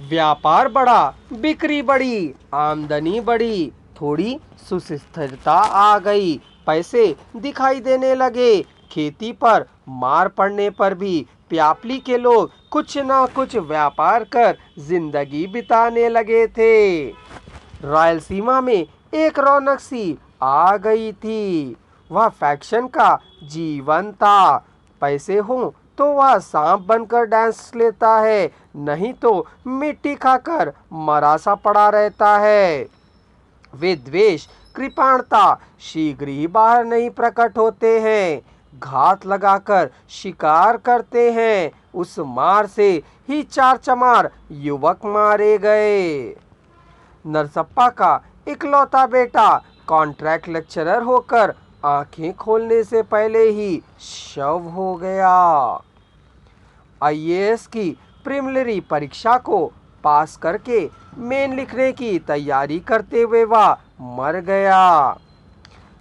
व्यापार बढ़ा, बिक्री बढ़ी, आमदनी बढ़ी, थोड़ी सुस्थिरता आ गई, पैसे दिखाई देने लगे। खेती पर मार पड़ने पर भी प्यापली के लोग कुछ ना कुछ व्यापार कर जिंदगी बिताने लगे थे। रायलसीमा में एक रौनक सी आ गई थी। वह फैक्शन का जीवन था। पैसे हों तो वह सांप बनकर डांस लेता है, नहीं तो मिट्टी खाकर मरा सा पड़ा रहता है। वे द्वेष, कृपाणता शीघ्र ही बाहर नहीं प्रकट होते हैं, घात लगाकर शिकार करते हैं। उस मार से ही 4 चमार युवक मारे गए। नरसप्पा का इकलौता बेटा कॉन्ट्रैक्ट लेक्चरर होकर आंखें खोलने से पहले ही शव हो गया। आईएएस की प्रीलिमिनरी परीक्षा को पास करके मेन लिखने की तैयारी करते हुए वह मर गया।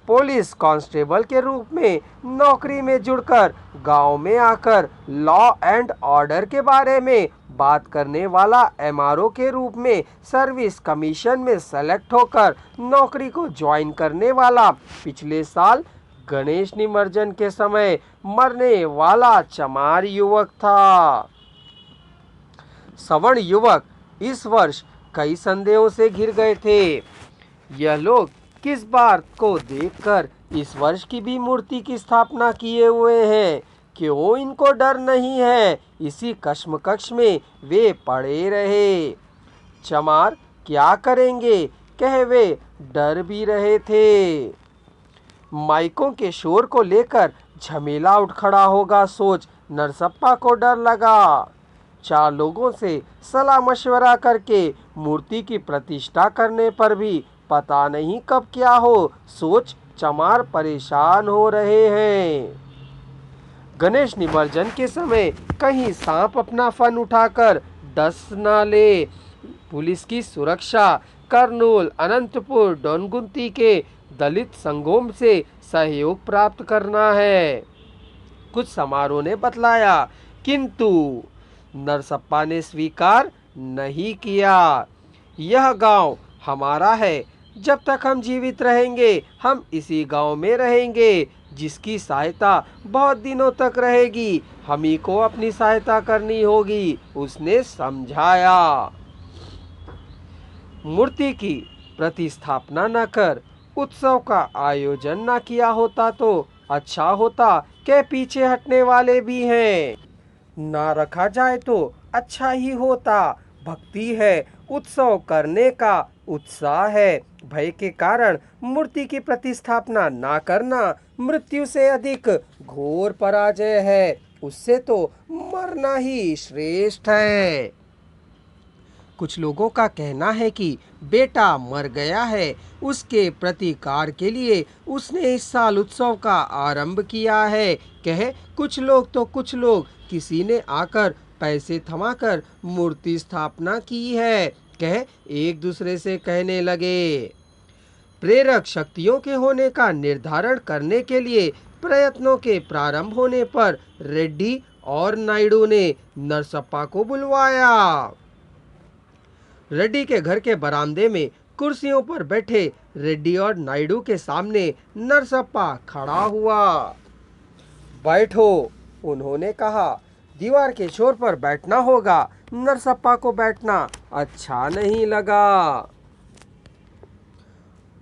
पुलिस कांस्टेबल के रूप में नौकरी में जुड़कर गांव में आकर लॉ एंड ऑर्डर के बारे में बात करने वाला एमआरओ के रूप में सर्विस कमीशन में सेलेक्ट होकर नौकरी को ज्वाइन करने वाला पिछले साल गणेश निमज्जन के समय मरने वाला चमार युवक था। सवर्ण युवक इस वर्ष कई संदेहों से घिर गए थे। यह लोग किस बात को देखकर इस वर्ष की भी मूर्ति की स्थापना किए हुए हैं? क्यों इनको डर नहीं है? इसी कश्मकश में वे पड़े रहे। चमार क्या करेंगे कह वे डर भी रहे थे। माइकों के शोर को लेकर झमेला उठ खड़ा होगा सोच नरसप्पा को डर लगा। 4 लोगों से सलाह मशवरा करके मूर्ति की प्रतिष्ठा करने पर भी पता नहीं कब क्या हो सोच चमार परेशान हो रहे हैं। गणेश निमज्जन के समय कहीं सांप अपना फन उठाकर डस न ले। पुलिस की सुरक्षा कर्नूल, अनंतपुर, डोनगुंती के दलित संघों से सहयोग प्राप्त करना है, कुछ समारोह ने बतलाया, किंतु नरसप्पा ने स्वीकार नहीं किया। यह गांव हमारा है, जब तक हम जीवित रहेंगे हम इसी गांव में रहेंगे, जिसकी सहायता बहुत दिनों तक रहेगी हम ही को अपनी सहायता करनी होगी, उसने समझाया। मूर्ति की प्रतिस्थापना न कर उत्सव का आयोजन न किया होता तो अच्छा होता के पीछे हटने वाले भी हैं। ना रखा जाए तो अच्छा ही होता। भक्ति है, उत्सव करने का उत्साह है। भय के कारण मूर्ति की प्रतिस्थापना ना करना मृत्यु से अधिक घोर पराजय है। उससे तो मरना ही श्रेष्ठ है। कुछ लोगों का कहना है कि बेटा मर गया है, उसके प्रतिकार के लिए उसने इस साल उत्सव का आरंभ किया है। कहे कुछ लोग किसी ने आकर पैसे थमाकर मूर्ति स्थापना की है। कहे एक दूसरे से कहने लगे। प्रेरक शक्तियों के होने का निर्धारण करने के लिए प्रयत्नों के प्रारंभ होने पर रेड्डी और नायडू ने नरसप्पा को बुलवाया। रेड्डी के घर के बरामदे में कुर्सियों पर बैठे रेड्डी और नायडू के सामने नरसप्पा खड़ा हुआ। बैठो, उन्होंने कहा। दीवार के छोर पर बैठना होगा। नरसप्पा को बैठना अच्छा नहीं लगा।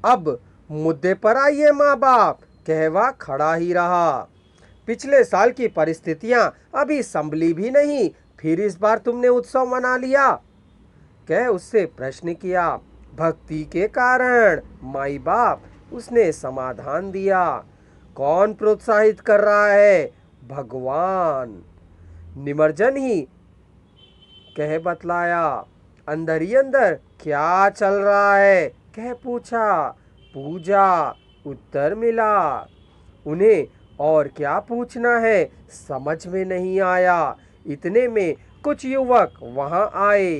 अब मुद्दे पर आइए माँ बाप, कहवा खड़ा ही रहा। पिछले साल की परिस्थितियां अभी संभली भी नहीं, फिर इस बार तुमने उत्सव मना लिया। कह उससे प्रश्न किया। भक्ति के कारण माई बाप, उसने समाधान दिया। कौन प्रोत्साहित कर रहा है? भगवान। निमज्जन ही, कह बतलाया। अंदर ही अंदर क्या चल रहा है? कह पूछा। पूजा, उत्तर मिला। उन्हें और क्या पूछना है समझ में नहीं आया। इतने में कुछ युवक वहां आए।